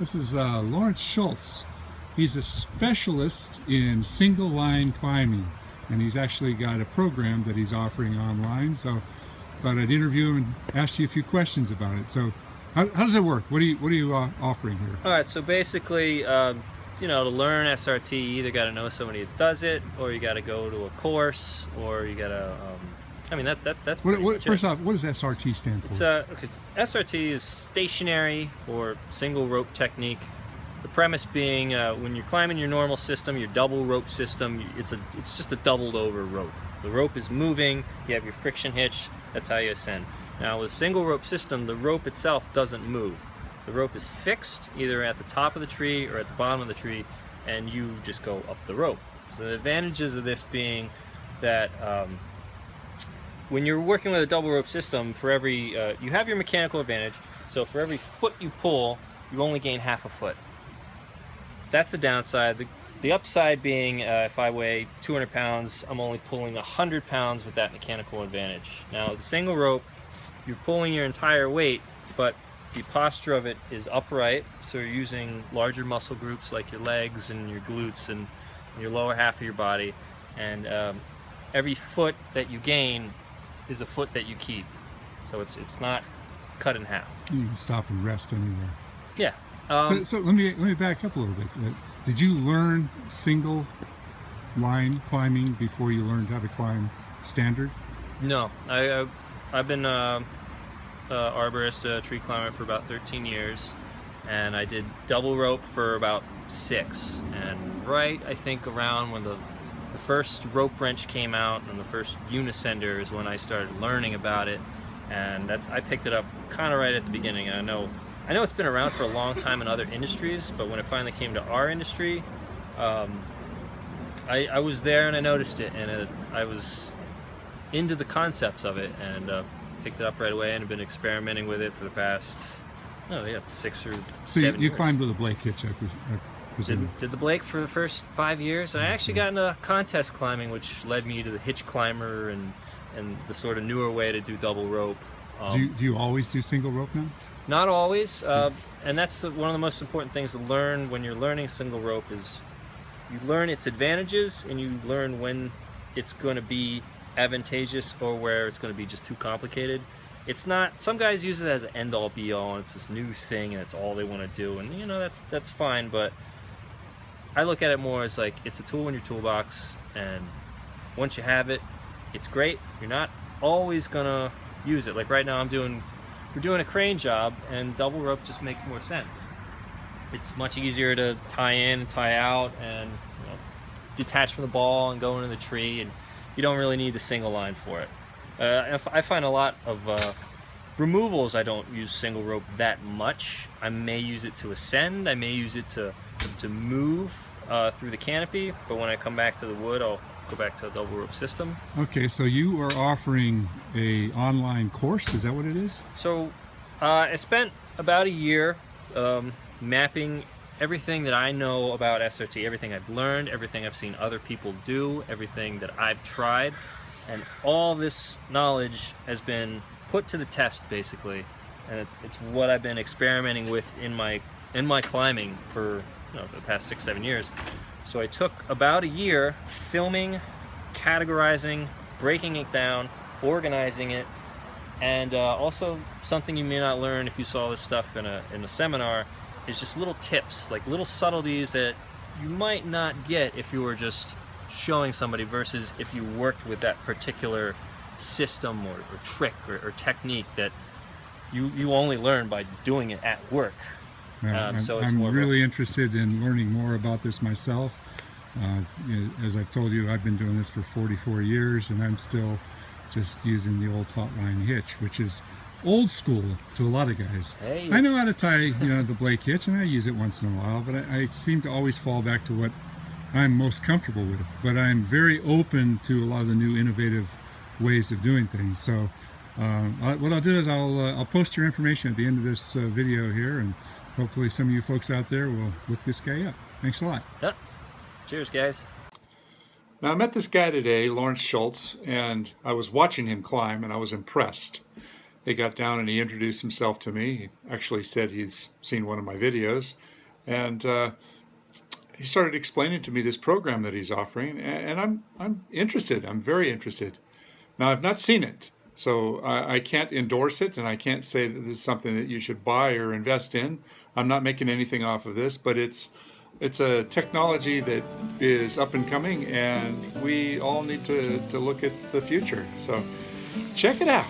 This is Lawrence Schultz. He's a specialist in single line climbing, and he's actually got a program that he's offering online. So I thought I'd interview him and ask you a few questions about it. So how does it work? What are you offering here? All right, so basically, you know, to learn SRT, you either got to know somebody that does it, or you got to go to a course, or you got to. I mean, that's pretty much first it. off, what does SRT stand for? It's okay. SRT is stationary or single rope technique. The premise being, when you're climbing your normal system, your double rope system, it's just a doubled over rope. The rope is moving. You have your friction hitch. That's how you ascend. Now, with a single rope system, the rope itself doesn't move. The rope is fixed either at the top of the tree or at the bottom of the tree, and you just go up the rope. So the advantages of this being that when you're working with a double rope system, for every you have your mechanical advantage. So for every foot you pull, you only gain half a foot. That's the downside. The upside being, if I weigh 200 pounds, I'm only pulling 100 pounds with that mechanical advantage. Now, the single rope, you're pulling your entire weight, but the posture of it is upright, so you're using larger muscle groups like your legs and your glutes and your lower half of your body, and every foot that you gain is a foot that you keep, so it's not cut in half. You can stop and rest anywhere. Yeah. So let me back up a little bit. Did you learn single line climbing before you learned how to climb standard? No, I've been arborist, a tree climber, for about 13 years, and I did double rope for about 6. And right, I think around when the first rope wrench came out and the first unisender is when I started learning about it, and I picked it up kind of right at the beginning. And I know it's been around for a long time in other industries, but when it finally came to our industry, I was there and I noticed it, and I was into the concepts of it, and picked it up right away and have been experimenting with it for the past 6 or 7 years. You climbed with a Blake hitch, I presume. Did the Blake for the first 5 years, and I actually got into contest climbing, which led me to the hitch climber and the sort of newer way to do double rope. Do you always do single rope now? Not always, and that's one of the most important things to learn when you're learning single rope is you learn its advantages and you learn when it's going to be advantageous or where it's going to be just too complicated. It's not. Some guys use it as an end-all be-all, and it's this new thing, and it's all they want to do, and you know that's fine. But I look at it more as like it's a tool in your toolbox, and once you have it, it's great. You're not always gonna use it. Like right now, we're doing a crane job, and double rope just makes more sense. It's much easier to tie in and tie out, and detach from the ball and go into the tree, and you don't really need the single line for it. I find a lot of removals, I don't use single rope that much. I may use it to ascend, I may use it to move through the canopy, but when I come back to the wood, I'll go back to a double rope system. Okay, so you are offering a online course, is that what it is? So I spent about a year mapping everything that I know about SRT, everything I've learned, everything I've seen other people do, everything that I've tried, and all this knowledge has been put to the test, basically. And it's what I've been experimenting with in my climbing for the past 6-7 years. So I took about a year filming, categorizing, breaking it down, organizing it, and also something you may not learn if you saw this stuff in a seminar is just little tips, like little subtleties that you might not get if you were just showing somebody versus if you worked with that particular system or trick or technique that you only learn by doing it at work. So I'm really interested in learning more about this myself. As I've told you, I've been doing this for 44 years, and I'm still just using the old taut line hitch, which is old school to a lot of guys. Hey, I know how to tie, the Blake hitch, and I use it once in a while, but I seem to always fall back to what I'm most comfortable with. But I'm very open to a lot of the new innovative ways of doing things. So what I'll do is I'll post your information at the end of this video here, and hopefully some of you folks out there will look this guy up. Thanks a lot. Yep. Cheers, guys. Now, I met this guy today, Lawrence Schultz, and I was watching him climb, and I was impressed. He got down and he introduced himself to me. He actually said he's seen one of my videos, And he started explaining to me this program that he's offering, and I'm interested. I'm very interested. Now, I've not seen it, so I can't endorse it, and I can't say that this is something that you should buy or invest in. I'm not making anything off of this, but it's a technology that is up and coming, and we all need to look at the future. So check it out.